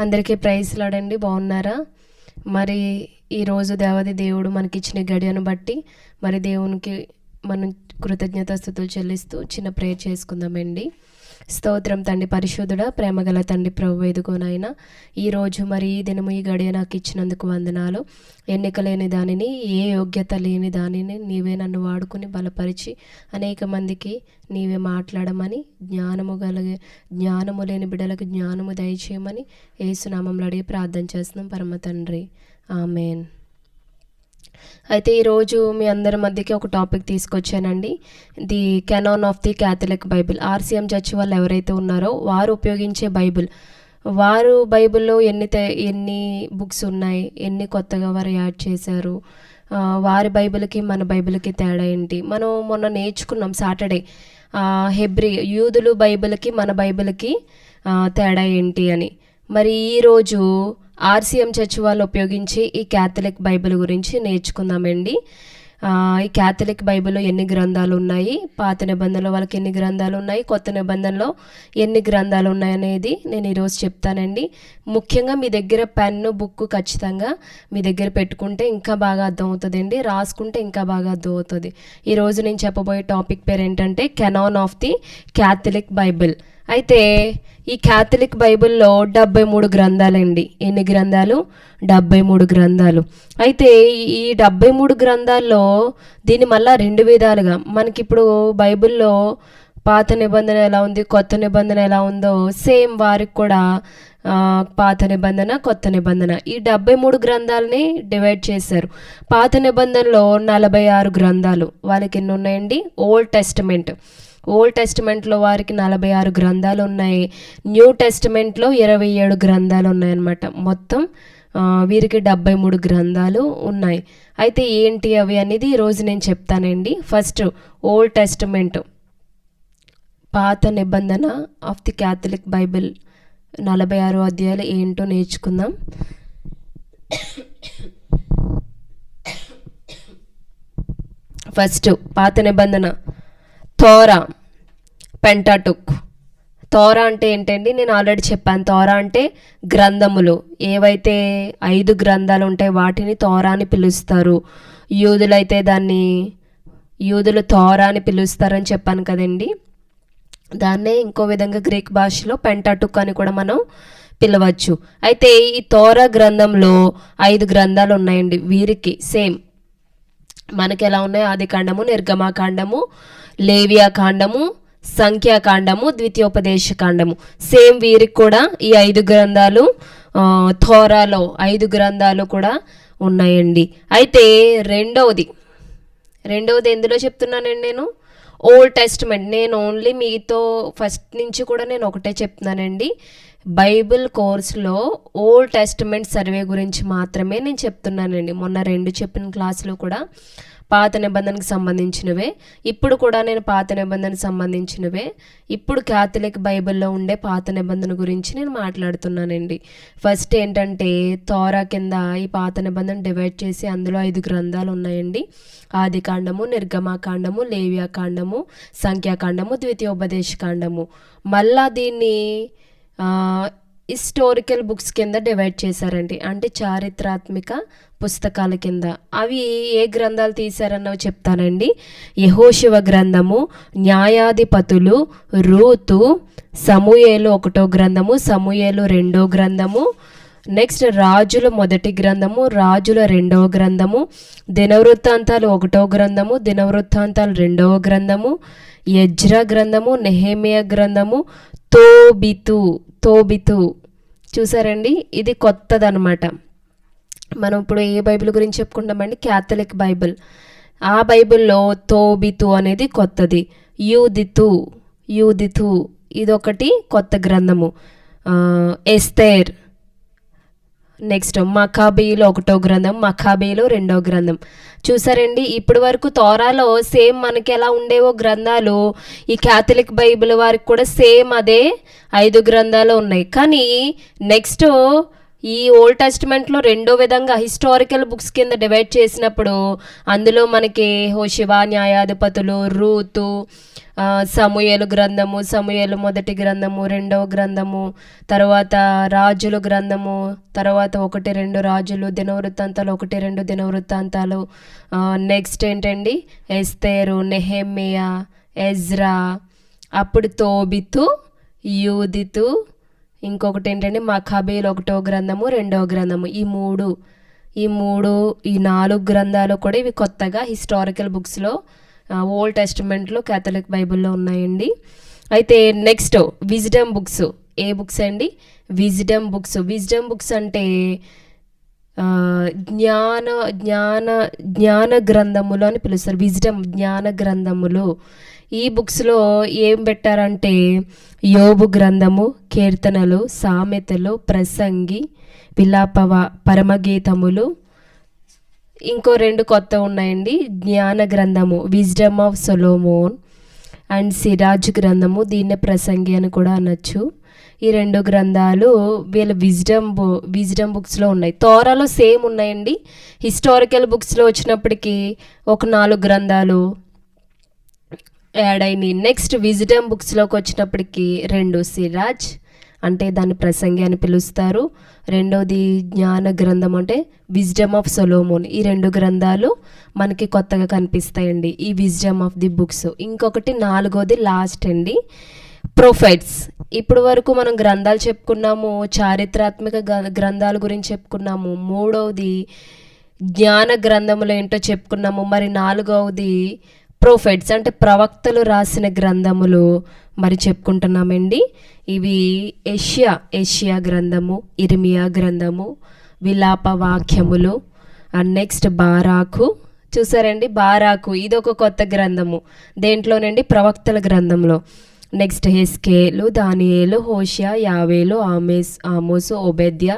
అందరికీ ప్రైజ్ లాడండి. బాగున్నారా? మరి ఈరోజు దేవాది దేవుడు మనకిచ్చిన గడియను బట్టి మరి దేవునికి మనం కృతజ్ఞతాస్తుతులు చెల్లిస్తూ చిన్న ప్రేయర్ చేసుకుందామండి. స్తోత్రం తండ్రి పరిశుద్ధుడా, ప్రేమగల తండ్రి ప్రభు ఎదుగునైనా ఈరోజు మరి ఈ దినము ఈ గడియ నాకు ఇచ్చినందుకు వందనాలు. ఎన్నిక లేని దానిని, ఏ యోగ్యత లేని దానిని నీవే నన్ను వాడుకుని బలపరిచి అనేక మందికి నీవే మాట్లాడమని, జ్ఞానము లేని బిడ్డలకు జ్ఞానము దయచేయమని యేసునామంలో అడిగి ప్రార్థన చేస్తున్నాం పరమ తండ్రి, ఆమెన్. అయితే ఈరోజు మీ అందరి మధ్యకి ఒక టాపిక్ తీసుకొచ్చానండి. The canon of the Catholic Bible. RCM church వాళ్ళు ఎవరైతే ఉన్నారో వారు ఉపయోగించే బైబిల్, వారు బైబిల్లో ఎన్ని బుక్స్ ఉన్నాయి, ఎన్ని కొత్తగా వారు యాడ్ చేశారు, వారి బైబిల్కి మన బైబిల్కి తేడా ఏంటి. మనం మొన్న నేర్చుకున్నాం సాటర్డే, హెబ్రీ యూదులు బైబిల్కి మన బైబిల్కి తేడా ఏంటి అని. మరి ఈరోజు ఆర్సీఎం చర్చ్ వాళ్ళు ఉపయోగించి ఈ క్యాథలిక్ బైబిల్ గురించి నేర్చుకుందామండి. ఈ క్యాథలిక్ బైబిల్లో ఎన్ని గ్రంథాలు ఉన్నాయి, పాత నిబంధనలో వాళ్ళకి ఎన్ని గ్రంథాలు ఉన్నాయి, కొత్త నిబంధనలో ఎన్ని గ్రంథాలు ఉన్నాయనేది నేను ఈరోజు చెప్తానండి. ముఖ్యంగా మీ దగ్గర పెన్ను బుక్ ఖచ్చితంగా మీ దగ్గర పెట్టుకుంటే ఇంకా బాగా అర్థమవుతుందండి, రాసుకుంటే ఇంకా బాగా అర్థమవుతుంది. ఈరోజు నేను చెప్పబోయే టాపిక్ పేరు ఏంటంటే Canon of the Catholic Bible. అయితే ఈ క్యాథలిక్ బైబిల్లో 73 గ్రంథాలండి. ఎన్ని గ్రంథాలు? 73 గ్రంథాలు. అయితే ఈ 73 గ్రంథాల్లో దీన్ని మళ్ళీ 2 విధాలుగా, మనకిప్పుడు బైబిల్లో పాత నిబంధన ఎలా ఉంది, కొత్త నిబంధన ఎలా ఉందో సేమ్ వారికి కూడా పాత నిబంధన, కొత్త నిబంధన ఈ 73 గ్రంథాలని డివైడ్ చేశారు. పాత నిబంధనలో 46 గ్రంథాలు వాళ్ళకి ఎన్ని ఉన్నాయండి? ఓల్డ్ టెస్టిమెంట్లో వారికి 46 గ్రంథాలు ఉన్నాయి. న్యూ టెస్టిమెంట్లో 27 గ్రంథాలు ఉన్నాయన్నమాట. మొత్తం వీరికి 73 గ్రంథాలు ఉన్నాయి. అయితే ఏంటి అవి అనేది ఈరోజు నేను చెప్తానండి. ఫస్ట్ ఓల్డ్ టెస్టిమెంట్, పాత నిబంధన ఆఫ్ ది క్యాథలిక్ బైబిల్ 46 అధ్యాయాలు ఏంటో నేర్చుకుందాం. ఫస్ట్ పాత నిబంధన తోరా, పెంటాటుక్. తోరా అంటే ఏంటండి? నేను ఆల్రెడీ చెప్పాను. తోరా అంటే గ్రంథములు, ఏవైతే 5 గ్రంథాలు ఉంటాయి వాటిని తోరా అని పిలుస్తారు. యూదులు తోరా అని పిలుస్తారని చెప్పాను కదండి. దాన్నే ఇంకో విధంగా గ్రీక్ భాషలో పెంటాటుక్ అని కూడా మనం పిలవచ్చు. అయితే ఈ తోరా గ్రంథంలో 5 గ్రంథాలు ఉన్నాయండి వీరికి. సేమ్ మనకి ఎలా ఉన్నాయి? ఆదికాండము, నిర్గమాకాండము, లేవియాకాండము, సంఖ్యాకాండము, ద్వితీయోపదేశకాండము. సేమ్ వీరికి కూడా ఈ 5 గ్రంథాలు, తోరాలో 5 గ్రంథాలు కూడా ఉన్నాయండి. అయితే రెండవది ఎందులో చెప్తున్నానండి నేను? Old testament. నేను ఓన్లీ మీతో ఫస్ట్ నుంచి కూడా నేను ఒకటే చెప్తున్నానండి. బైబిల్ కోర్సులో ఓల్డ్ టెస్టిమెంట్ సర్వే గురించి మాత్రమే నేను చెప్తున్నానండి. మొన్న 2 చెప్పిన క్లాసులు కూడా పాత నిబంధనకు సంబంధించినవే. ఇప్పుడు కూడా నేను పాత నిబంధనకు సంబంధించినవే. ఇప్పుడు క్యాథలిక్ బైబిల్లో ఉండే పాత నిబంధన గురించి నేను మాట్లాడుతున్నానండి. ఫస్ట్ ఏంటంటే తోరా కింద ఈ పాత నిబంధన డివైడ్ చేసి అందులో 5 గ్రంథాలు ఉన్నాయండి. ఆదికాండము, నిర్గమాకాండము, లేవియాకాండము, సంఖ్యాకాండము, ద్వితీయోపదేశకాండము. మళ్ళా దీన్ని హిస్టారికల్ బుక్స్ కింద డివైడ్ చేశారండి, అంటే చారిత్రాత్మక పుస్తకాల కింద. అవి ఏ గ్రంథాలు తీశారన్నవి చెప్తానండి. యెహోషువ గ్రంథము, న్యాయాధిపతులు, రూతు, సమూయేలు 1వ గ్రంథము, సమూయేలు 2వ గ్రంథము, నెక్స్ట్ రాజుల 1వ గ్రంథము, రాజుల 2వ గ్రంథము, దినవృత్తాంతాలు 1వ గ్రంథము, దినవృత్తాంతాలు 2వ గ్రంథము, ఎజ్రా గ్రంథము, నెహెమియా గ్రంథము, తోబితు. చూసారండి, ఇది కొత్తదనమాట. మనం ఇప్పుడు ఏ బైబిల్ గురించి చెప్పుకుంటామండి? Catholic Bible. ఆ బైబిల్లో తోబితు అనేది కొత్తది. యూదితు ఇదొకటి కొత్త గ్రంథము. ఎస్తేర్, నెక్స్ట్ మకాబీలు 1వ గ్రంథం, మకాబీలు 2వ గ్రంథం. చూసారండి, ఇప్పటి వరకు తోరాలో సేమ్ మనకి ఎలా ఉండేవో గ్రంథాలు ఈ క్యాథలిక్ బైబిల్ వారికి కూడా సేమ్ అదే 5 గ్రంథాలు ఉన్నాయి. కానీ నెక్స్ట్ ఈ ఓల్డ్ టెస్టిమెంట్లో రెండో విధంగా హిస్టారికల్ బుక్స్ కింద డివైడ్ చేసినప్పుడు అందులో మనకి హోషివ, న్యాయాధిపతులు, రూతు, సమూయేలు గ్రంథము, సమూయేలు మొదటి గ్రంథము, రెండవ గ్రంథము, తర్వాత రాజుల గ్రంథము, తర్వాత 1-2 రాజులు, దినవృత్తాంతాలు 1-2 దినవృత్తాంతాలు, నెక్స్ట్ ఏంటండి ఎస్తేరు, నెహెమియా, ఎజ్రా, అప్పుడు తోబితు, యూదితు, ఇంకొకటి ఏంటంటే మఖాబీలు 1వ గ్రంథము, 2వ గ్రంథము. ఈ 4 గ్రంథాలు కూడా ఇవి కొత్తగా హిస్టారికల్ బుక్స్లో ఓల్డ్ టెస్టిమెంట్లో క్యాథలిక్ బైబిల్లో ఉన్నాయండి. అయితే నెక్స్ట్ విజ్డమ్ బుక్స్. ఏ బుక్స్ అండి? Wisdom books. విజ్డమ్ బుక్స్ అంటే జ్ఞాన గ్రంథములు అని పిలుస్తారు. విజ్డమ్ జ్ఞాన గ్రంథములు. ఈ బుక్స్లో ఏం పెట్టారంటే యోబు గ్రంథము, కీర్తనలు, సామెతలు, ప్రసంగి, విలాపవ, పరమగీతములు, ఇంకో 2 కొత్త ఉన్నాయండి. జ్ఞాన గ్రంథము wisdom of Solomon and Siraj గ్రంథము, దీన్నే ప్రసంగి అని కూడా అనొచ్చు. ఈ 2 గ్రంథాలు వీళ్ళ విజ్డమ్ బుక్స్లో ఉన్నాయి. తోరాలో సేమ్ ఉన్నాయండి. హిస్టారికల్ బుక్స్లో వచ్చినప్పటికీ ఒక 4 గ్రంథాలు యాడ్ అయినాయి. నెక్స్ట్ విజ్డమ్ బుక్స్లోకి వచ్చినప్పటికీ 2 సిరాజ్ అంటే దాన్ని ప్రసంగి అని పిలుస్తారు, రెండోది జ్ఞాన గ్రంథం అంటే విజ్డమ్ ఆఫ్ సొలోమోన్. ఈ 2 గ్రంథాలు మనకి కొత్తగా కనిపిస్తాయండి ఈ విజ్డమ్ ఆఫ్ ది బుక్స్. ఇంకొకటి 4వది లాస్ట్ అండి, ప్రొఫెట్స్. ఇప్పుడు వరకు మనం గ్రంథాలు చెప్పుకున్నాము, చారిత్రాత్మక గ్రంథాల గురించి చెప్పుకున్నాము. 3వది జ్ఞాన గ్రంథములు ఏంటో చెప్పుకున్నాము. మరి 4వది ప్రొఫెట్స్ అంటే ప్రవక్తలు రాసిన గ్రంథములు మరి చెప్పుకుంటున్నామండి. ఇవి ఏషియా గ్రంథము, ఇర్మియా గ్రంథము, విలాప వాక్యములు, అండ్ నెక్స్ట్ బారాకు. చూసారండి బారాకు, ఇదొక కొత్త గ్రంథము. దేంట్లోనండి? ప్రవక్తల గ్రంథంలో. నెక్స్ట్ హెస్కేలు, దానియేలు, హోషియా, యావేలు, ఆమోసు, ఓబేద్య,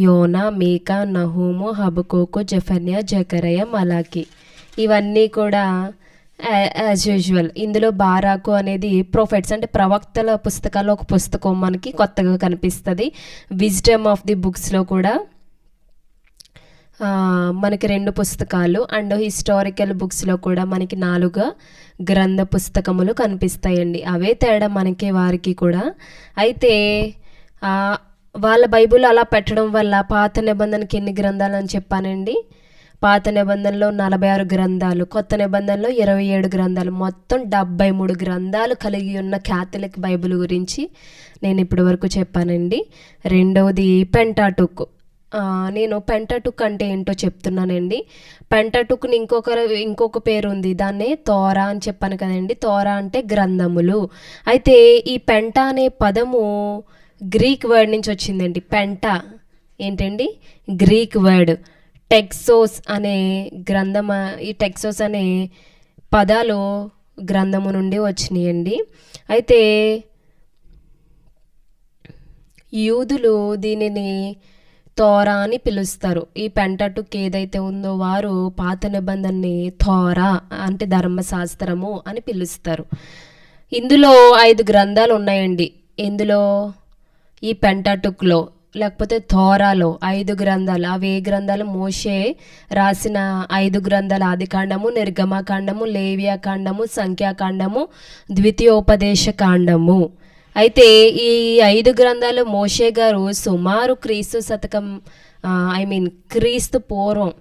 యోనా, మీకా, నహూము, హబకోకు, జెఫన్యా, జకరయ, మలాకి. ఇవన్నీ కూడా యాజ్ యూజువల్. ఇందులో బారాకు అనేది ప్రొఫెట్స్ అంటే ప్రవక్తల పుస్తకాల్లో ఒక పుస్తకం మనకి కొత్తగా కనిపిస్తుంది. విజ్డమ్ ఆఫ్ ది బుక్స్లో కూడా మనకి 2 పుస్తకాలు అండ్ హిస్టారికల్ బుక్స్లో కూడా మనకి 4 గ్రంథ పుస్తకములు కనిపిస్తాయండి. అవే తేడా మనకి వారికి కూడా. అయితే వాళ్ళ బైబిల్ అలా పెట్టడం వల్ల పాత నిబంధనకి ఎన్ని గ్రంథాలు అని చెప్పానండి? పాత నిబంధనలో 46 గ్రంథాలు, కొత్త నిబంధనలో 27 గ్రంథాలు, మొత్తం 73 గ్రంథాలు కలిగి ఉన్న క్యాథలిక్ బైబిల్ గురించి నేను ఇప్పటి వరకు చెప్పానండి. రెండవది పెంటాటుక్. నేను పెంటాటుక్ అంటే ఏంటో చెప్తున్నానండి. పెంటాటుక్ని ఇంకొక పేరు ఉంది, దాన్నే తోరా అని చెప్పాను కదండి. తోరా అంటే గ్రంథములు. అయితే ఈ పెంటా అనే పదము గ్రీక్ వర్డ్ నుంచి వచ్చిందండి. పెంటా ఏంటండి? Greek word. టెక్సోస్ అనే ఈ టెక్సోస్ అనే పదాలు గ్రంథము నుండి వచ్చినాయండి. అయితే యూదులు దీనిని తోరా అని పిలుస్తారు. ఈ పెంటాటుక్ ఏదైతే ఉందో వారు పాత నిబంధనని తోరా అంటే ధర్మశాస్త్రము అని పిలుస్తారు. ఇందులో 5 గ్రంథాలు ఉన్నాయండి. ఇందులో ఈ పెంటాటుక్లో లేకపోతే తోరాలో 5 గ్రంథాలు. అవి ఏ గ్రంథాలు? మోషే రాసిన 5 గ్రంథాలు: ఆదికాండము, నిర్గమకాండము, లేవియాకాండము, సంఖ్యాకాండము, ద్వితీయోపదేశ కాండము. అయితే ఈ 5 గ్రంథాలు మోషే గారు సుమారు క్రీస్తు పూర్వం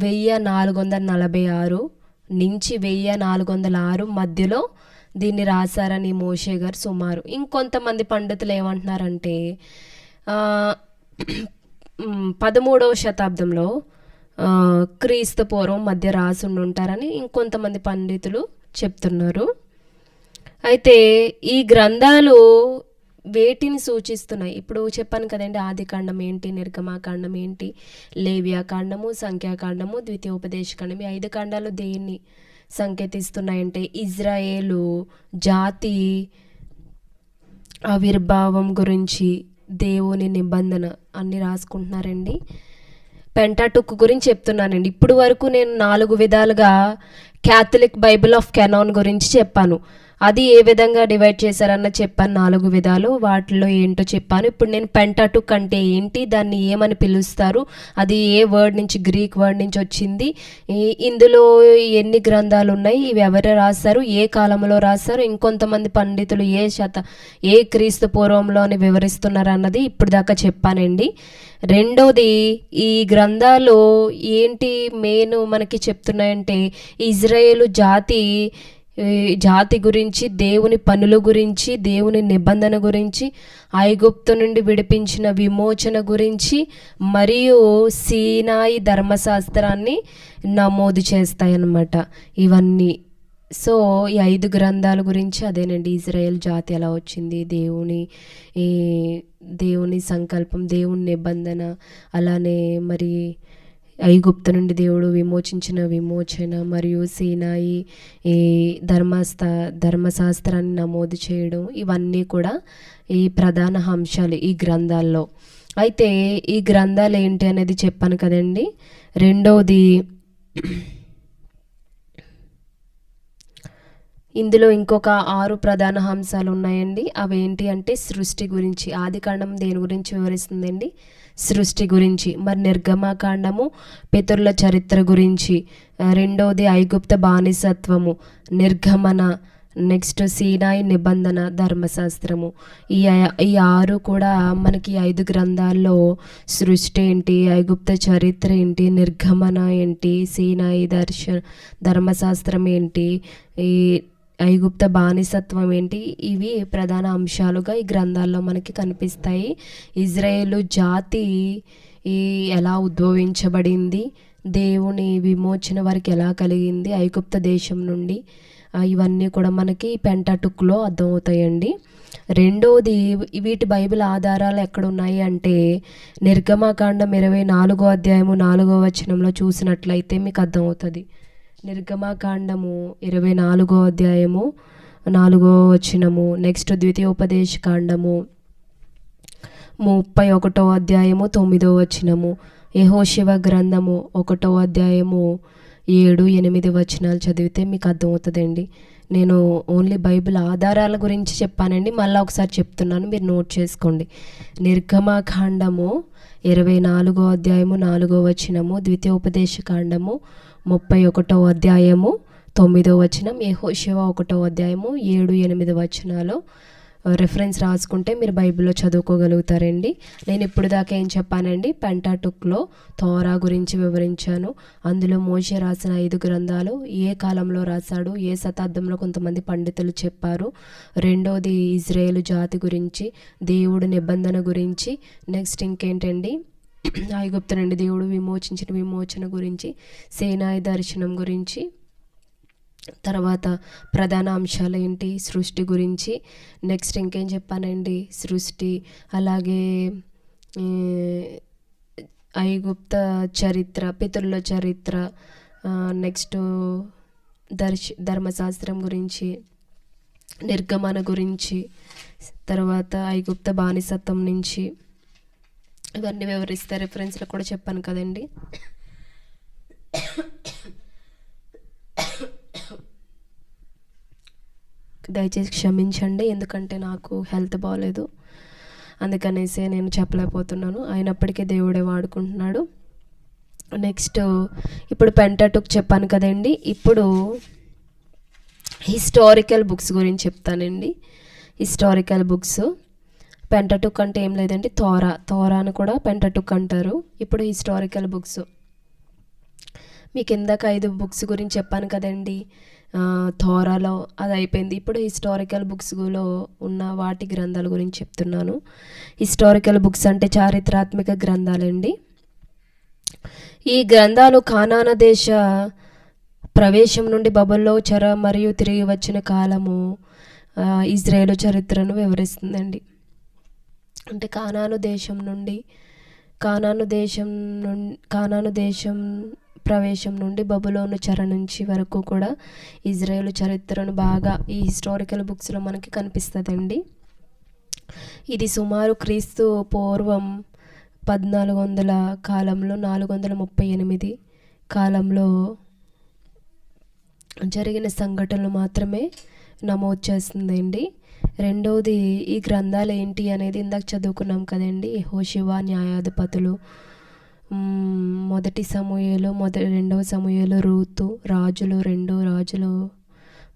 1446 నుంచి 1406 మధ్యలో దీన్ని రాశారని మోషే గారు సుమారు. ఇంకొంతమంది పండితులు ఏమంటున్నారంటే 13వ శతాబ్దంలో క్రీస్తు పూర్వం మధ్య రాసి ఉంటారని ఇంకొంతమంది పండితులు చెప్తున్నారు. అయితే ఈ గ్రంథాలు వేటిని సూచిస్తున్నాయి? ఇప్పుడు చెప్పాను కదండి, ఆదికాండం ఏంటి, నిర్గమాకాండం ఏంటి, లేవియాకాండము, సంఖ్యాకాండము, ద్వితీయోపదేశకాండం. ఈ 5 కాండాలు దేన్ని సంకేతిస్తున్నాయంటే ఇజ్రాయేలు జాతి ఆవిర్భావం గురించి, దేవుని నిబంధన అన్ని రాసుకుంటున్నారండి. పెంటాటుక్ గురించి చెప్తున్నానండి. ఇప్పుడు వరకు నేను 4 విధాలుగా క్యాథలిక్ బైబిల్ ఆఫ్ కెనాన్ గురించి చెప్పాను. అది ఏ విధంగా డివైడ్ చేశారన్న చెప్పాను, 4 విధాలు. వాటిలో ఏంటో చెప్పాను. ఇప్పుడు నేను పెంటాటుక్ అంటే ఏంటి, దాన్ని ఏమని పిలుస్తారు, అది ఏ వర్డ్ నుంచి, గ్రీక్ వర్డ్ నుంచి వచ్చింది, ఇందులో ఎన్ని గ్రంథాలు ఉన్నాయి, ఇవి ఎవరు రాశారు, ఏ కాలంలో రాశారు, ఇంకొంతమంది పండితులు ఏ క్రీస్తు పూర్వంలో అని వివరిస్తున్నారు అన్నది ఇప్పుడు దాకా చెప్పానండి. రెండోది, ఈ గ్రంథాలు ఏంటి మెయిన్ మనకి చెప్తున్నాయంటే ఇజ్రాయేలు జాతి గురించి, దేవుని పనుల గురించి, దేవుని నిబంధన గురించి, ఐగుప్తు నుండి విడిపించిన విమోచన గురించి, మరియు సీనాయి ధర్మశాస్త్రాన్ని నమోదు చేస్తాయన్నమాట ఇవన్నీ. సో ఈ 5 గ్రంథాల గురించి అదేనండి, ఇజ్రాయెల్ జాతి ఎలా వచ్చింది, దేవుని సంకల్పం, దేవుని నిబంధన, అలానే మరి ఐగుప్తు నుండి దేవుడు విమోచించిన విమోచన, మరియు సీనాయి ఈ ధర్మశాస్త్రాన్ని నమోదు చేయడం, ఇవన్నీ కూడా ఈ ప్రధాన అంశాలు ఈ గ్రంథాల్లో. అయితే ఈ గ్రంథాలు ఏంటి అనేది చెప్పాను కదండి. రెండవది, ఇందులో ఇంకొక 6 ప్రధాన అంశాలు ఉన్నాయండి. అవేంటి అంటే సృష్టి గురించి, ఆదికాండం దేని గురించి వివరిస్తుందండి, సృష్టి గురించి. మరి నిర్గమకాండము పితరుల చరిత్ర గురించి. రెండవది ఐగుప్త బానిసత్వము, నిర్గమన, నెక్స్ట్ సీనాయి నిబంధన, ధర్మశాస్త్రము. ఈ 6 కూడా మనకి 5 గ్రంథాల్లో సృష్టి ఏంటి, ఐగుప్త చరిత్ర ఏంటి, నిర్గమన ఏంటి, సీనాయి ధర్మశాస్త్రం ఏంటి, ఈ ఐగుప్త బానిసత్వం ఏంటి, ఇవి ప్రధాన అంశాలుగా ఈ గ్రంథాల్లో మనకి కనిపిస్తాయి. ఇజ్రాయేలు జాతి ఎలా ఉద్భవించబడింది, దేవుని విమోచన వారికి ఎలా కలిగింది ఐగుప్త దేశం నుండి, ఇవన్నీ కూడా మనకి పెంటాటుక్లో అర్థమవుతాయండి. రెండవది, వీటి బైబిల్ ఆధారాలు ఎక్కడున్నాయి అంటే నిర్గమకాండం 24వ అధ్యాయము 4వ వచనంలో చూసినట్లయితే మీకు అర్థమవుతుంది. నిర్గమకాండము 24వ అధ్యాయము 4వ వచనము. నెక్స్ట్ ద్వితీయోపదేశ కాండము 31వ అధ్యాయము 9వ వచనము. యెహోషువ గ్రంథము 1వ అధ్యాయము 7, 8 వచనాలు చదివితే మీకు అర్థమవుతుందండి. నేను ఓన్లీ బైబిల్ ఆధారాల గురించి చెప్పానండి, మళ్ళీ ఒకసారి చెప్తున్నాను, మీరు నోట్ చేసుకోండి. నిర్గమకాండము 24వ అధ్యాయము 4వ వచనము, ద్వితీయోపదేశ కాండము 31వ అధ్యాయము 9వ వచనం, యెహోషువ 1వ అధ్యాయము 7, 8 వచనాలు రెఫరెన్స్ రాసుకుంటే మీరు బైబిల్లో చదువుకోగలుగుతారండి. నేను ఇప్పుడు దాకా ఏం చెప్పానండి, పెంటాటుక్లో తోరా గురించి వివరించాను. అందులో మోషే రాసిన 5 గ్రంథాలు ఏ కాలంలో రాశాడు, ఏ శతాబ్దంలో కొంతమంది పండితులు చెప్పారు. రెండోది ఇజ్రాయేలు జాతి గురించి, దేవుడి నిబంధన గురించి. నెక్స్ట్ ఇంకేంటండి, ఐగుప్తు నుండి దేవుడు విమోచించిన విమోచన గురించి, సేనాయి దర్శనం గురించి. తర్వాత ప్రధాన అంశాలు ఏంటి, సృష్టి గురించి. నెక్స్ట్ ఇంకేం చెప్పానండి, సృష్టి, అలాగే ఐగుప్త చరిత్ర, పితరుల చరిత్ర, నెక్స్ట్ ధర్మశాస్త్రం గురించి, నిర్గమన గురించి, తర్వాత ఐగుప్త బానిసత్వం నుంచి ఇవన్నీ వివరిస్తే రిఫరెన్స్లో కూడా చెప్పాను కదండి. దయచేసి క్షమించండి, ఎందుకంటే నాకు హెల్త్ బాగాలేదు, అందుకనేసి నేను చెప్పలేకపోతున్నాను. అయినప్పటికీ దేవుడే వాడుకుంటున్నాడు. నెక్స్ట్ ఇప్పుడు పెంటాటుక్ చెప్పాను కదండి. ఇప్పుడు హిస్టారికల్ బుక్స్ గురించి చెప్తానండి. హిస్టారికల్ బుక్స్, పెంటాటుక్ అంటే ఏం లేదండి, తోరాను కూడా పెంటాటుక్ అంటారు. ఇప్పుడు హిస్టారికల్ బుక్స్, మీకు ఇందాక 5 బుక్స్ గురించి చెప్పాను కదండి, తోరాలో అది అయిపోయింది. ఇప్పుడు హిస్టారికల్ బుక్స్లో ఉన్న వాటి గ్రంథాల గురించి చెప్తున్నాను. హిస్టారికల్ బుక్స్ అంటే చారిత్రాత్మక గ్రంథాలండి. ఈ గ్రంథాలు కానాన దేశ ప్రవేశం నుండి బబుల్లో చెర మరియు తిరిగి వచ్చిన కాలము, ఇజ్రాయేలు చరిత్రను వివరిస్తుందండి. అంటే కానాను దేశం ప్రవేశం నుండి బబులోను చెర నుంచి వరకు కూడా ఇజ్రాయేలు చరిత్రను బాగా ఈ హిస్టారికల్ బుక్స్లో మనకి కనిపిస్తుందండి. ఇది సుమారు క్రీస్తు పూర్వం 1400 కాలంలో 438 కాలంలో జరిగిన సంఘటనలు మాత్రమే నమోదు చేస్తుందండి. రెండవది, ఈ గ్రంథాలు ఏంటి అనేది ఇందాక చదువుకున్నాం కదండి. యెహోషువ, న్యాయాధిపతులు, మొదటి సమూయేలు, రెండవ సమూయేలు, రూతు, రాజులు, రాజులు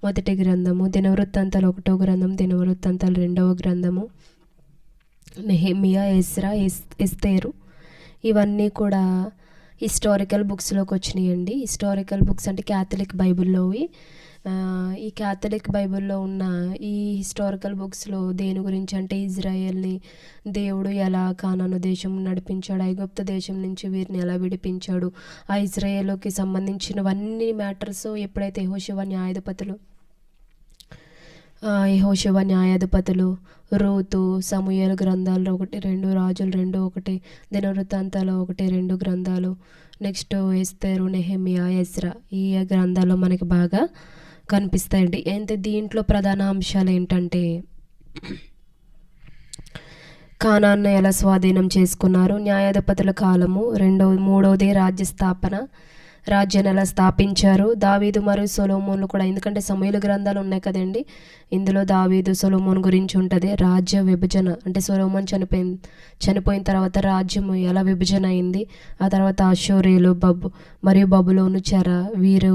మొదటి గ్రంథము, దినవృత్తాంతాలు 1వ గ్రంథం, దినవృత్తాంతాలు 2వ గ్రంథము, నెహెమియా, ఎజ్రా, ఎస్తేరు, ఇవన్నీ కూడా హిస్టారికల్ బుక్స్లోకి వచ్చినాయండి. హిస్టారికల్ బుక్స్ అంటే క్యాథలిక్ బైబిల్లోవి. ఈ క్యాథలిక్ బైబిల్లో ఉన్న ఈ హిస్టారికల్ బుక్స్లో దేని గురించి అంటే ఇజ్రాయెల్ని దేవుడు ఎలా కానాను దేశం నడిపించాడు, ఐగుప్తు దేశం నుంచి వీరిని ఎలా విడిపించాడు, ఆ ఇజ్రాయెల్కి సంబంధించినవన్నీ మ్యాటర్స్ ఎప్పుడైతే యెహోషువ న్యాయాధిపతులు, రూతు, సమూయేలు గ్రంథాలు 1, 2, రాజులు 2, 1, దినవృత్తాంతాలు 1, 2 గ్రంథాలు, నెక్స్ట్ ఎస్తేరు, నెహెమియా, ఎజ్రా, ఈ గ్రంథాల్లో మనకి బాగా కనిపిస్తాయండి. అయితే దీంట్లో ప్రధాన అంశాలు ఏంటంటే కానాన్ను ఎలా స్వాధీనం చేసుకున్నారు, న్యాయాధిపతుల కాలము, మూడవది రాజ్య స్థాపన, రాజ్యాన్ని ఎలా స్థాపించారు, దావీదు మరియు సొలొమోన్లు కూడా, ఎందుకంటే సమూయేలు గ్రంథాలు ఉన్నాయి కదండి, ఇందులో దావీదు, సొలొమోన్ గురించి ఉంటుంది. రాజ్య విభజన అంటే సొలొమోన్ చనిపోయిన తర్వాత రాజ్యం ఎలా విభజన అయింది, ఆ తర్వాత అష్షూరీయులు మరియు బబులోను చెర వీరు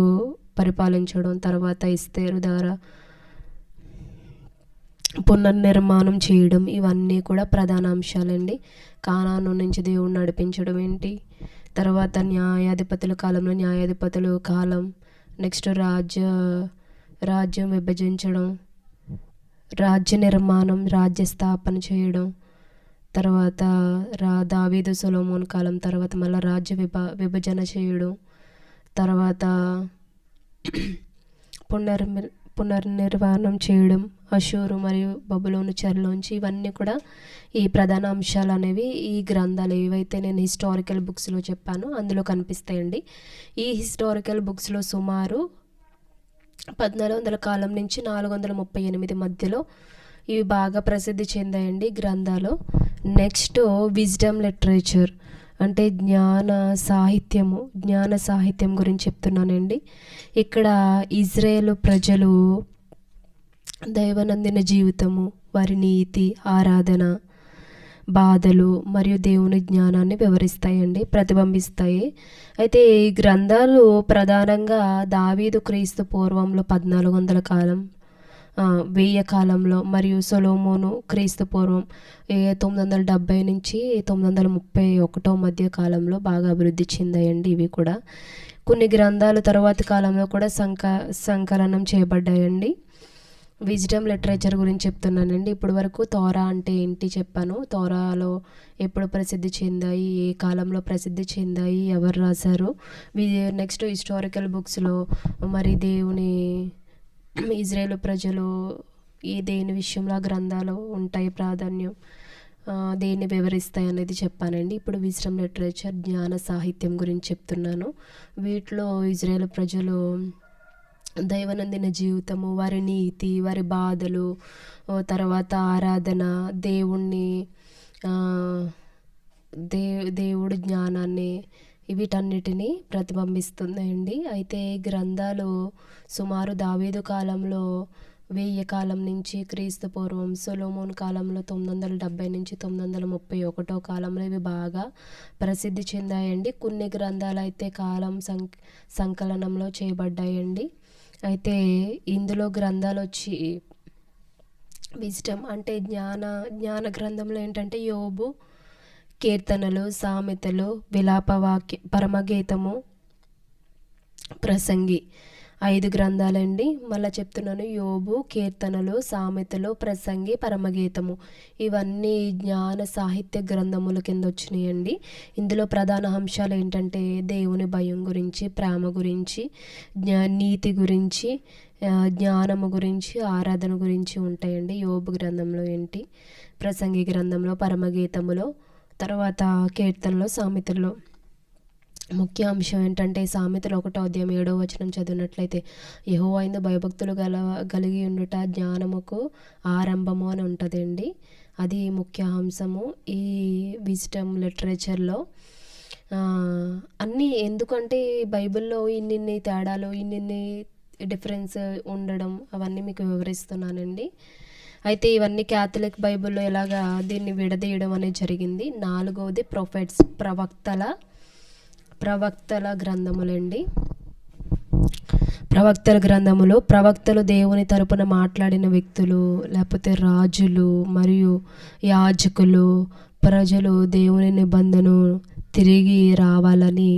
పరిపాలించడం, తర్వాత ఎస్తేరు ద్వారా పునర్నిర్మాణం చేయడం, ఇవన్నీ కూడా ప్రధాన అంశాలండి. కానాను నుంచి దేవుడు నడిపించడం ఏంటి, తర్వాత న్యాయాధిపతుల కాలంలో న్యాయాధిపతుల కాలం, నెక్స్ట్ రాజ్యం విభజించడం, రాజ్య నిర్మాణం, రాజ్య స్థాపన చేయడం, తర్వాత దావీదు సొలొమోన్ కాలం, తర్వాత మళ్ళీ రాజ్య విభజన చేయడం, తర్వాత పునర్నిర్మాణం చేయడం, అషూరు మరియు బబులోను చెరలోంచి, ఇవన్నీ కూడా ఈ ప్రధాన అంశాలు అనేవి ఈ గ్రంథాలు ఏవైతే నేను హిస్టారికల్ బుక్స్లో చెప్పానో అందులో కనిపిస్తాయండి. ఈ హిస్టారికల్ బుక్స్లో సుమారు 1400 కాలం నుంచి 438 మధ్యలో ఇవి బాగా ప్రసిద్ధి చెందాయండి గ్రంథాలు. నెక్స్ట్ విజ్డమ్ లిటరేచర్ అంటే జ్ఞాన సాహిత్యం గురించి చెప్తున్నానండి. ఇక్కడ ఇజ్రాయేలు ప్రజలు దైవనందిన జీవితము, వారి నీతి, ఆరాధన, బాధలు మరియు దేవుని జ్ఞానాన్ని వివరిస్తాయండి, ప్రతిబింబిస్తాయి. అయితే ఈ గ్రంథాలు ప్రధానంగా దావీదు క్రీస్తు పూర్వంలో 1400 కాలం, 1000 కాలంలో, మరియు సొలొమోను క్రీస్తు పూర్వం 970 నుంచి 931 మధ్య కాలంలో బాగా అభివృద్ధి చెందాయండి. ఇవి కూడా కొన్ని గ్రంథాలు తర్వాతి కాలంలో కూడా సంకలనం చేయబడ్డాయండి. విజ్డమ్ లిటరేచర్ గురించి చెప్తున్నానండి. ఇప్పటి వరకు తోరా అంటే ఏంటి చెప్పాను, తోరాలో ఎప్పుడు ప్రసిద్ధి చెందాయి, ఏ కాలంలో ప్రసిద్ధి చెందాయి, ఎవరు రాశారు. నెక్స్ట్ హిస్టారికల్ బుక్స్లో మరి ఇజ్రాయేలు ప్రజలు దేని విషయంలో ఆ గ్రంథాలు ఉంటాయి, ప్రాధాన్యం దేన్ని వివరిస్తాయి అనేది చెప్పానండి. ఇప్పుడు విజ్డమ్ లిటరేచర్, జ్ఞాన సాహిత్యం గురించి చెప్తున్నాను. వీటిలో ఇజ్రాయేలు ప్రజలు దైవనందిన జీవితము, వారి నీతి, వారి బాధలు, తర్వాత ఆరాధన, దేవుడి జ్ఞానాన్ని, వీటన్నిటిని ప్రతిబింబిస్తున్నాయండి. అయితే గ్రంథాలు సుమారు దావీదు కాలంలో 1000 కాలం నుంచి క్రీస్తు పూర్వం, సొలొమోన్ కాలంలో 970 నుంచి 931 కాలంలో ఇవి బాగా ప్రసిద్ధి చెందాయండి. కొన్ని గ్రంథాలు అయితే కాలం సంకలనంలో చేయబడ్డాయండి. అయితే ఇందులో గ్రంథాలు వచ్చి విజ్డమ్ అంటే జ్ఞాన గ్రంథంలో ఏంటంటే యోబు, కీర్తనలు, సామెతలు, పరమగీతము, ప్రసంగి, 5 గ్రంథాలండి. మళ్ళీ చెప్తున్నాను, యోబు, కీర్తనలు, సామెతలు, ప్రసంగి, పరమగీతము, ఇవన్నీ జ్ఞాన సాహిత్య గ్రంథముల కింద వచ్చినాయండి. ఇందులో ప్రధాన అంశాలు ఏంటంటే దేవుని భయం గురించి, ప్రేమ గురించి, నీతి గురించి, జ్ఞానము గురించి, ఆరాధన గురించి ఉంటాయండి. యోబు గ్రంథంలో ఏంటి, ప్రసంగి గ్రంథంలో, పరమగీతములో, తర్వాత కీర్తనలో, సామెతల్లో ముఖ్య అంశం ఏంటంటే సామెతలు 1వ అధ్యాయం 7వ వచనం చదివినట్లయితే యెహోవా యందు భయభక్తులు కలిగి ఉండుట జ్ఞానముకు ఆరంభము అని ఉంటుందండి. అది ముఖ్య అంశము ఈ విజ్డమ్ లిటరేచర్లో. అన్నీ ఎందుకంటే బైబిల్లో ఇన్నిన్ని తేడాలు, ఇన్నిన్ని డిఫరెన్స్ ఉండడం అవన్నీ మీకు వివరిస్తున్నానండి. అయితే ఇవన్నీ క్యాథలిక్ బైబిల్లో ఎలాగా దీన్ని విడదీయడం అనేది జరిగింది. 4వది ప్రొఫెట్స్, ప్రవక్తల గ్రంథములండి. ప్రవక్తల గ్రంథములో ప్రవక్తలు దేవుని తరపున మాట్లాడిన వ్యక్తులు, లేకపోతే రాజులు మరియు యాజకులు, ప్రజలు దేవుని నిబంధనను తిరిగి రావాలని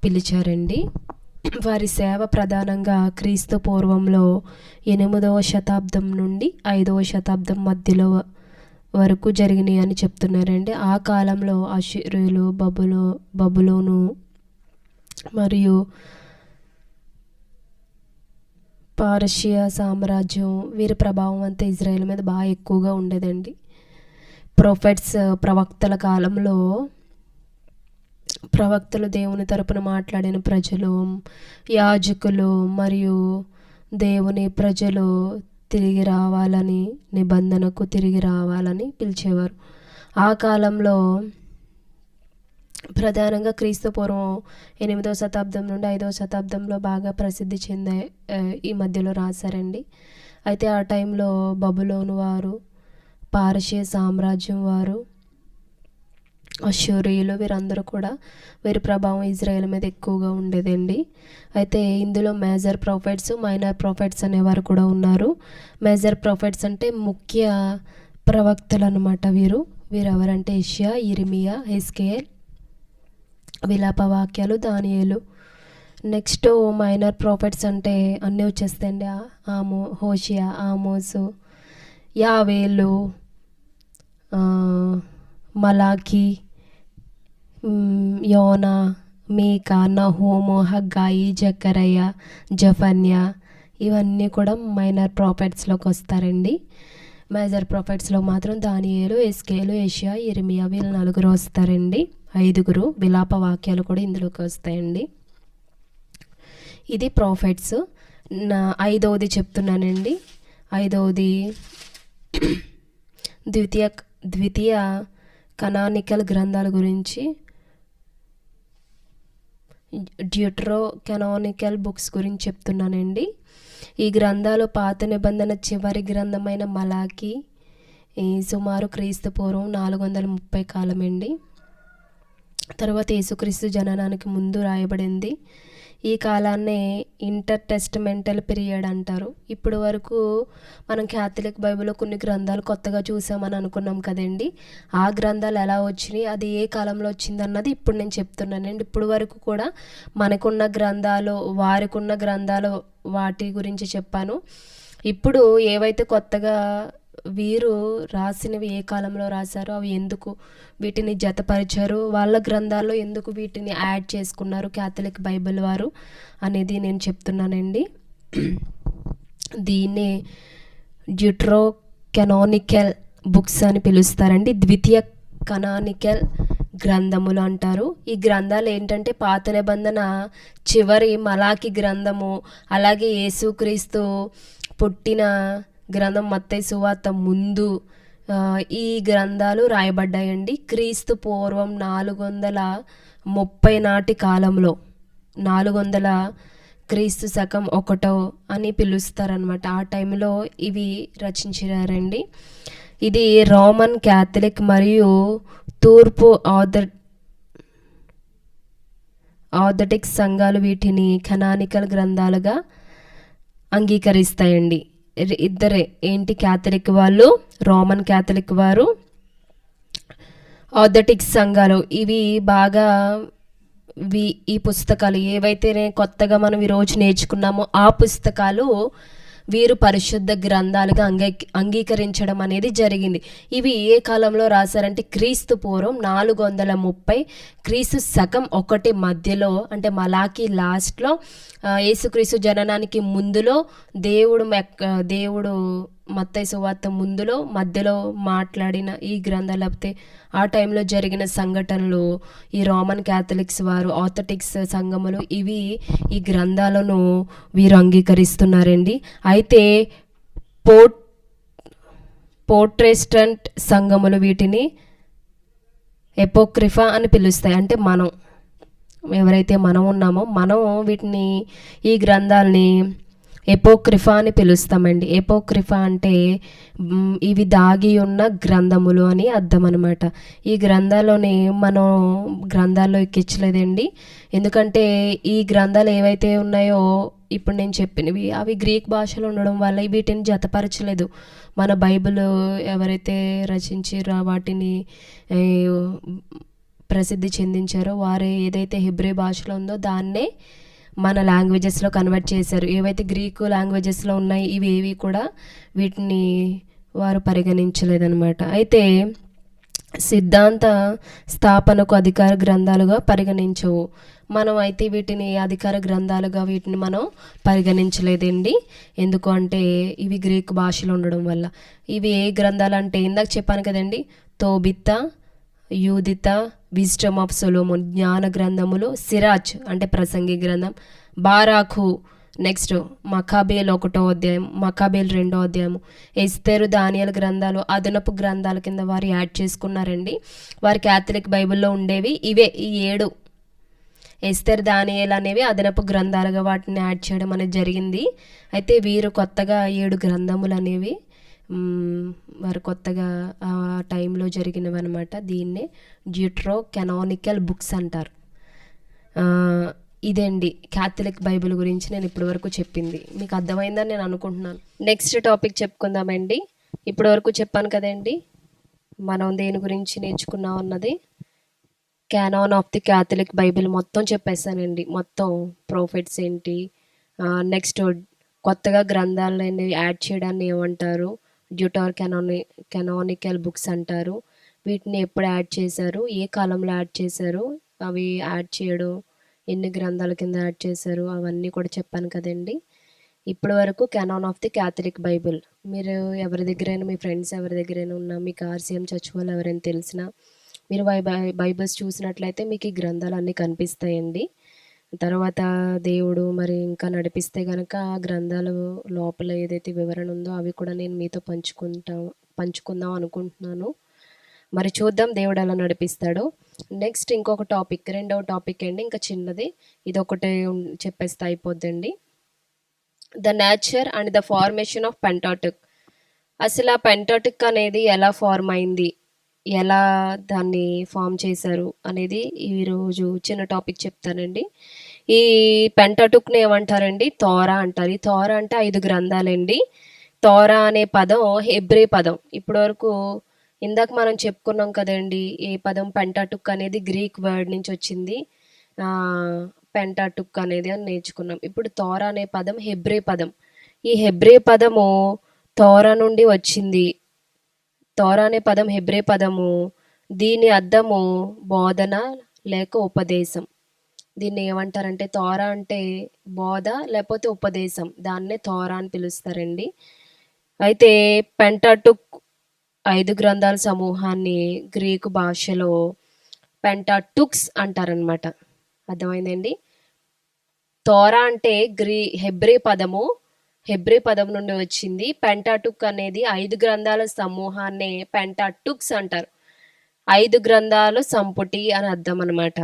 పిలిచారండి. వారి సేవ ప్రధానంగా క్రీస్తు పూర్వంలో 8వ శతాబ్దం నుండి 5వ శతాబ్దం మధ్యలో వరకు జరిగినాయి అని చెప్తున్నారండి. ఆ కాలంలో అష్షూరీయులు, బబులోను మరియు పారసియా సామ్రాజ్యం, వీరి ప్రభావం అంతా ఇజ్రాయెల్ మీద బాగా ఎక్కువగా ఉండేదండి. ప్రవక్తల కాలంలో ప్రవక్తలు దేవుని తరపున మాట్లాడిన ప్రజలు, యాజకులు మరియు దేవుని ప్రజలు తిరిగి రావాలని, నిబంధనకు తిరిగి రావాలని పిలిచేవారు. ఆ కాలంలో ప్రధానంగా క్రీస్తు పూర్వం 8వ శతాబ్దం నుండి 5వ శతాబ్దంలో బాగా ప్రసిద్ధి చెందే ఈ మధ్యలో రాశారండి. అయితే ఆ టైంలో బబులోను వారు, పారసియా సామ్రాజ్యం వారు, అష్షూరీయులు, వీరందరూ కూడా వీరి ప్రభావం ఇజ్రాయెల్ మీద ఎక్కువగా ఉండేదండి. అయితే ఇందులో మేజర్ ప్రాఫిట్స్, మైనర్ ప్రాఫిట్స్ అనేవారు కూడా ఉన్నారు. మేజర్ ప్రాఫిట్స్ అంటే ముఖ్య ప్రవక్తలు అన్నమాట. వీరు ఎవరంటే యెషయా, ఇర్మియా, హెజ్కేల్, విలాపవాక్యాలు, దానియేలు. నెక్స్ట్ మైనర్ ప్రాఫిట్స్ అంటే అన్నీ వచ్చేస్తాయండి. హోషియా, ఆమోసు, యావేలు, మలాకి, యోనా, మీకా, నహూము, హగ్గాయి, జకరయ్య, జఫన్యా, ఇవన్నీ కూడా మైనర్ ప్రాఫిట్స్లోకి వస్తారండి. మేజర్ ప్రాఫిట్స్లో మాత్రం దానియేలు, హెజ్కేలు, యెషయా, ఇర్మియా, వీళ్ళు 4 వస్తారండి. 5 విలాప వాక్యాలు కూడా ఇందులోకి వస్తాయండి. ఇది ప్రాఫిట్స్. 5వది చెప్తున్నానండి. 5వది ద్వితీయ కనానికల్ గ్రంథాల గురించి, డ్యూటరో కెనానికల్ బుక్స్ గురించి చెప్తున్నానండి. ఈ గ్రంథాలు పాత నిబంధన చివరి గ్రంథమైన మలాకి సుమారు క్రీస్తు పూర్వం 430 కాలమండి. తర్వాత యేసుక్రీస్తు జననానికి ముందు రాయబడింది. ఈ కాలాన్నే ఇంటర్ టెస్టమెంటల్ పీరియడ్ అంటారు. ఇప్పుడు వరకు మనం క్యాథలిక్ బైబిల్లో కొన్ని గ్రంథాలు కొత్తగా చూసామని అనుకున్నాం కదండి. ఆ గ్రంథాలు ఎలా వచ్చినాయి, అది ఏ కాలంలో వచ్చిందన్నది ఇప్పుడు నేను చెప్తున్నానండి. ఇప్పుడు వరకు కూడా మనకున్న గ్రంథాలు, వారికున్న గ్రంథాలు, వాటి గురించి చెప్పాను. ఇప్పుడు ఏవైతే కొత్తగా వీరు రాసినవి ఏ కాలంలో రాశారో, అవి ఎందుకు వీటిని జతపరిచారు, వాళ్ళ గ్రంథాల్లో ఎందుకు వీటిని యాడ్ చేసుకున్నారు క్యాథలిక్ బైబిల్ వారు అనేది నేను చెప్తున్నానండి. దీన్నే డ్యూటరో కెనానికల్ బుక్స్ అని పిలుస్తారండి. ద్వితీయ కనానికల్ గ్రంథములు అంటారు. ఈ గ్రంథాలు ఏంటంటే పాత నిబంధన చివరి మలాకి గ్రంథము, అలాగే యేసుక్రీస్తు పుట్టిన గ్రంథం మత్తయి సువార్త ముందు ఈ గ్రంథాలు రాయబడ్డాయండి. క్రీస్తు పూర్వం 430 నాటి కాలంలో, 400 క్రీస్తు శకం 1 అని పిలుస్తారనమాట. ఆ టైంలో ఇవి రచించారండి. ఇది రోమన్ క్యాథలిక్ మరియు తూర్పు ఆర్థోడాక్స్ సంఘాలు వీటిని కనానికల్ గ్రంథాలుగా అంగీకరిస్తాయండి. ఇద్దరే ఏంటి, క్యాథలిక్ వాళ్ళు, రోమన్ క్యాథలిక్ వారు, ఆర్థోడాక్స్ సంఘాలు. ఇవి బాగా ఈ పుస్తకాలు ఏవైతే కొత్తగా మనం ఈరోజు నేర్చుకున్నామో ఆ పుస్తకాలు వీరు పరిశుద్ధ గ్రంథాలుగా అంగీకరించడం అనేది జరిగింది. ఇవి ఏ కాలంలో రాశారంటే క్రీస్తు పూర్వం 430 క్రీస్తు శకం 1 మధ్యలో, అంటే మలాకి లాస్ట్లో, యేసుక్రీస్తు జననానికి ముందులో, దేవుడు మత్తయి సువార్త మధ్యలో మాట్లాడిన ఈ గ్రంథాలు, లేకపోతే ఆ టైంలో జరిగిన సంఘటనలు, ఈ రోమన్ క్యాథలిక్స్ వారు, ఆర్థోడాక్స్ సంఘములు, ఇవి ఈ గ్రంథాలను వీరు అంగీకరిస్తున్నారండి. అయితే ప్రొటెస్టెంట్ సంఘములు వీటిని ఎపోక్రిఫా అని పిలుస్తాయి. అంటే ఎవరైతే మనం ఉన్నామో మనం ఈ గ్రంథాలని ఎపోక్రిఫా అని పిలుస్తామండి. ఎపోక్రిఫా అంటే ఇవి దాగి ఉన్న గ్రంథములు అని అర్థం అనమాట. ఈ గ్రంథాలని మనం గ్రంథాల్లో ఎక్కించలేదండి. ఎందుకంటే ఈ గ్రంథాలు ఏవైతే ఉన్నాయో ఇప్పుడు నేను చెప్పినవి అవి గ్రీక్ భాషలో ఉండడం వల్ల వీటిని జతపరచలేదు. మన బైబిల్ ఎవరైతే రచించారో వాటిని ఏ, ప్రసిద్ధి చెందించారో వారు ఏదైతే హిబ్రీ భాషలో ఉందో దాన్నే మన లాంగ్వేజెస్లో కన్వర్ట్ చేశారు. ఏవైతే గ్రీకు లాంగ్వేజెస్లో ఉన్నాయి ఇవి ఏవి కూడా వీటిని వారు పరిగణించలేదన్నమాట. అయితే సిద్ధాంత స్థాపనకు అధికార గ్రంథాలుగా పరిగణించవు. మనం అయితే వీటిని అధికార గ్రంథాలుగా వీటిని మనం పరిగణించలేదండి. ఎందుకు అంటే ఇవి గ్రీక్ భాషలో ఉండడం వల్ల. ఇవి ఏ గ్రంథాలు అంటే ఇందాక చెప్పాను కదండి, తోబిత్త, యూదిత, విజ్డమ్ ఆఫ్ సొలోమోన్ జ్ఞాన గ్రంథములు, సిరాజ్ అంటే ప్రసంగి గ్రంథం, బారాఖు, నెక్స్ట్ మకాబేల్ 1వ అధ్యాయం, మకాబేల్ 2వ అధ్యాయము, ఎస్తేరు, దానియేలు గ్రంథాలు అదనపు గ్రంథాల కింద వారు యాడ్ చేసుకున్నారండి. వారి క్యాథలిక్ బైబిల్లో ఉండేవి ఇవే ఈ 7. ఎస్తేర్, దానియేలు అనేవి అదనపు గ్రంథాలుగా వాటిని యాడ్ చేయడం అనేది జరిగింది. అయితే వీరు కొత్తగా 7 గ్రంథములు అనేవి వారు కొత్తగా ఆ టైంలో జరిగినవి అనమాట. దీన్నే డ్యూట్రో కెనానికల్ బుక్స్ అంటారు. ఇదండి క్యాథలిక్ బైబిల్ గురించి నేను ఇప్పటి వరకు చెప్పింది. మీకు అర్థమైందని నేను అనుకుంటున్నాను. నెక్స్ట్ టాపిక్ చెప్పుకుందామండి. ఇప్పటి వరకు చెప్పాను కదండి మనం దేని గురించి నేర్చుకున్నాం అన్నది. Canon of the Catholic Bible మొత్తం చెప్పేసానండి. మొత్తం ప్రాఫిట్స్ ఏంటి, నెక్స్ట్ కొత్తగా గ్రంథాలను యాడ్ చేయడాన్ని ఏమంటారు, కెనానికల్ బుక్స్ అంటారు. వీటిని ఎప్పుడు యాడ్ చేశారు, ఏ కాలంలో యాడ్ చేశారు, అవి యాడ్ చేయడం ఎన్ని గ్రంథాల కింద యాడ్ చేశారు, అవన్నీ కూడా చెప్పాను కదండి. ఇప్పటి వరకు Canon of the Catholic Bible. మీరు ఎవరి దగ్గరైనా, మీ ఫ్రెండ్స్ ఎవరి దగ్గరైనా ఉన్నా, మీకు ఆర్సీఎం చర్చ్ వాళ్ళు ఎవరైనా తెలిసినా మీరు బైబిల్స్ చూసినట్లయితే మీకు ఈ గ్రంథాలు అన్నీ కనిపిస్తాయండి. తర్వాత దేవుడు మరి ఇంకా నడిపిస్తే కనుక ఆ గ్రంథాలు లోపల ఏదైతే వివరణ ఉందో అవి కూడా నేను మీతో పంచుకుందాం అనుకుంటున్నాను. మరి చూద్దాం దేవుడు ఎలా నడిపిస్తాడో. నెక్స్ట్ ఇంకొక టాపిక్, 2వ టాపిక్ అండి, ఇంకా చిన్నది, ఇది ఒకటే చెప్పేస్తే అయిపోద్దండి. The nature and the formation of Pentateuch. అసలు ఆ పెంటాటిక్ అనేది ఎలా ఫార్మ్ అయింది, ఎలా దాన్ని ఫామ్ చేశారు అనేది ఈరోజు చిన్న టాపిక్ చెప్తానండి. ఈ పెంటాటుక్ని ఏమంటారండి, తోరా అంటారు. ఈ తోరా అంటే 5 గ్రంథాలండి. తోరా అనే పదం హెబ్రీ పదం. ఇప్పటి వరకు ఇందాక మనం చెప్పుకున్నాం కదండి, ఏ పదం పెంటాటుక్ అనేది గ్రీక్ వర్డ్ నుంచి వచ్చింది, పెంటాటుక్ అనేది అని నేర్చుకున్నాం. ఇప్పుడు తోరా అనే పదం హెబ్రీ పదం. ఈ హెబ్రీ పదము తోరా నుండి వచ్చింది. తోరా అనే పదం హెబ్రీ పదము. దీని అర్థము బోధన లేక ఉపదేశం. దీన్ని ఏమంటారంటే తోరా అంటే బోధ లేకపోతే ఉపదేశం, దాన్నే తోరా అని పిలుస్తారండి. అయితే పెంటాటుక్ 5 గ్రంథాల సమూహాన్ని గ్రీకు భాషలో పెంటాటుక్స్ అంటారనమాట. అర్థమైందండి. తోరా అంటే హెబ్రీ పదం నుండి వచ్చింది. పెంటాటుక్ అనేది 5 గ్రంథాల సమూహాన్ని పెంటాటుక్స్ అంటారు. 5 గ్రంథాలు సంపుటి అని అర్థం అనమాట.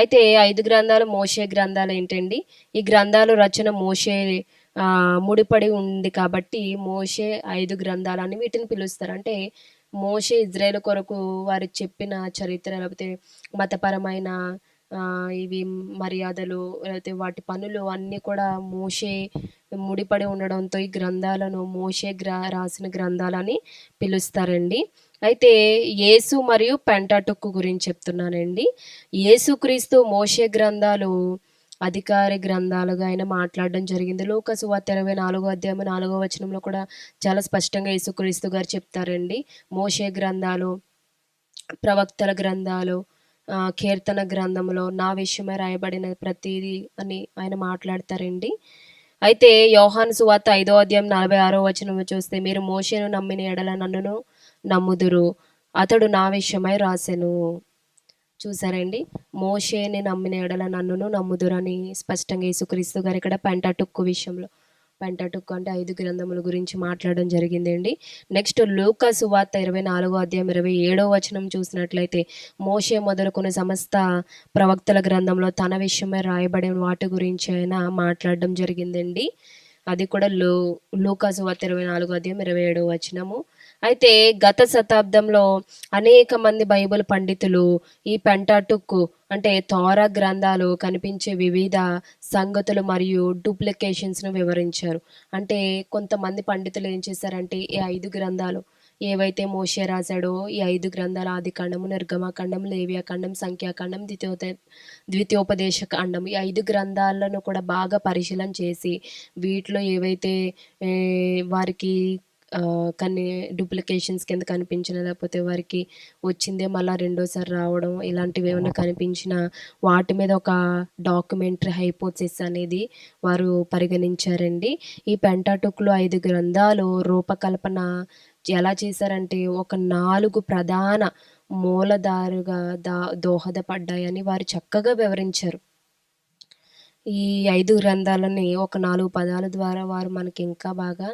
అయితే 5 గ్రంథాలు మోషే గ్రంథాలు ఏంటండి, ఈ గ్రంథాలు రచన మోషే ముడిపడి ఉంది కాబట్టి మోషే 5 గ్రంథాలని వీటిని పిలుస్తారు. అంటే మోషే ఇజ్రాయేల్ కొరకు వారికి చెప్పిన చరిత్ర లేకపోతే మతపరమైన ఇవి మర్యాదలు లేకపోతే వాటి పనులు అన్నీ కూడా మోషే ముడిపడి ఉండడంతో ఈ గ్రంథాలను మోషే రాసిన గ్రంథాలని పిలుస్తారండి. అయితే యేసు మరియు పెంటాటుక్ గురించి చెప్తున్నానండి. యేసుక్రీస్తు మోషే గ్రంథాలు అధికార గ్రంథాలుగా ఆయన మాట్లాడడం జరిగింది. లూకా సువార్త 24వ అధ్యాయం 4వ వచనంలో కూడా చాలా స్పష్టంగా యేసుక్రీస్తు గారు చెప్తారండి. మోషే గ్రంథాలు, ప్రవక్తల గ్రంథాలు, కీర్తన గ్రంథంలో నా విషయమై రాయబడిన ప్రతిదీ అని ఆయన మాట్లాడతారండి. అయితే యోహాను సువార్త 5వ అధ్యాయం 46వ వచనం చూస్తే, మీరు మోషేను నమ్మిన ఎడల నన్నును నమ్ముదురు, అతడు నా విషయమై రాసెను. చూసారండి, మోషేని నమ్మిన ఎడల నన్నును నమ్ముదురని స్పష్టంగా యేసుక్రీస్తు గారు ఇక్కడ పెంటాటుక్ విషయంలో, పెంటాటుక్ అంటే 5 గ్రంథముల గురించి మాట్లాడడం జరిగిందండి. నెక్స్ట్ లూకా సువార్త 24వ అధ్యాయం 27వ వచనం చూసినట్లయితే, మోషే మొదలుకొని సమస్త ప్రవక్తల గ్రంథంలో తన విషయమై రాయబడిన వాటి గురించి ఆయన మాట్లాడడం జరిగిందండి. అది కూడా లూకాసు వార్త 24 అధ్యాయం 27 వచనము. అయితే గత శతాబ్దంలో అనేక మంది బైబిల్ పండితులు ఈ పెంటాటుక్ అంటే తోరా గ్రంథాలు కనిపించే వివిధ సంగతులు మరియు డూప్లికేషన్స్ను వివరించారు. అంటే కొంతమంది పండితులు ఏం చేశారంటే ఈ 5 గ్రంథాలు ఏవైతే మోషే రాశాడో ఈ 5 గ్రంథాలు ఆదికాండము, నిర్గమకాండం, లేవియాకాండం, సంఖ్యాకాండం, ద్వితీయోపదేశ కాండం ఈ 5 గ్రంథాలను కూడా బాగా పరిశీలన చేసి వీటిలో ఏవైతే వారికి కొన్ని డూప్లికేషన్స్ కింద కనిపించిన, లేకపోతే వారికి వచ్చిందే మళ్ళీ రెండోసారి రావడం ఇలాంటివి ఏమైనా కనిపించిన వాటి మీద ఒక డాక్యుమెంటరీ హైపోథెసిస్ అనేది వారు పరిగణించారండి. ఈ పెంటాటుక్లో 5 గ్రంథాలు రూపకల్పన ఎలా చేశారంటే ఒక 4 ప్రధాన మూలధారుగా దోహదపడ్డాయని వారు చక్కగా వివరించారు. ఈ 5 గ్రంథాలని ఒక 4 పదాల ద్వారా వారు మనకి ఇంకా బాగా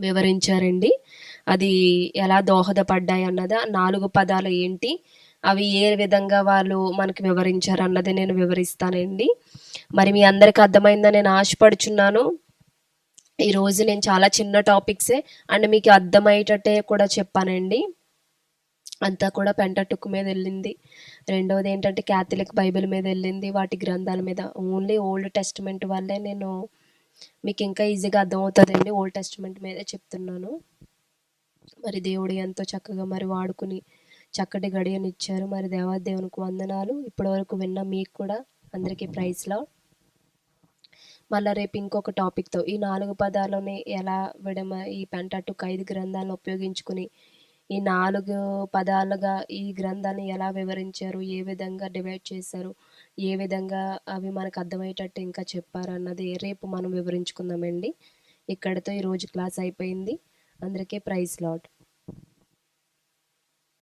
వివరించారండి. అది ఎలా దోహదపడ్డాయి అన్నది 4 పదాలు ఏంటి, అవి ఏ విధంగా వాళ్ళు మనకి వివరించారు అన్నది నేను వివరిస్తానండి. మరి మీ అందరికీ అర్థమైందని నేను ఆశపడుచున్నాను. ఈరోజు నేను చాలా చిన్న టాపిక్సే అండ్ మీకు అర్థమయ్యేటట్టే కూడా చెప్పానండి. అంతా కూడా పెంటాటుక్ మీద వెళ్ళింది. రెండవది ఏంటంటే క్యాథలిక్ బైబిల్ మీద వెళ్ళింది, వాటి గ్రంథాల మీద. ఓన్లీ ఓల్డ్ టెస్టిమెంట్ వల్లే నేను మీకు ఇంకా ఈజీగా అర్థమవుతుందండి. ఓల్డ్ టెస్టిమెంట్ మీదే చెప్తున్నాను. మరి దేవుడు ఎంతో చక్కగా మరి వాడుకుని చక్కటి గడియనిచ్చారు. మరి దేవాదేవునికి వందనాలు. ఇప్పటివరకు విన్న మీకు కూడా అందరికీ ప్రైజ్లా. మళ్ళీ రేపు ఇంకొక టాపిక్తో ఈ 4 పదాలని ఎలా ఈ పెంటాటుక్ 5 గ్రంథాలను ఉపయోగించుకుని ఈ 4 పదాలుగా ఈ గ్రంథాన్ని ఎలా వివరించారు, ఏ విధంగా డివైడ్ చేశారు, ఏ విధంగా అవి మనకు అర్థమయ్యేటట్టు ఇంకా చెప్పారు అన్నది రేపు మనం వివరించుకుందామండి. ఇక్కడితో ఈరోజు క్లాస్ అయిపోయింది. అందరికీ ప్రైజ్ లార్డ్.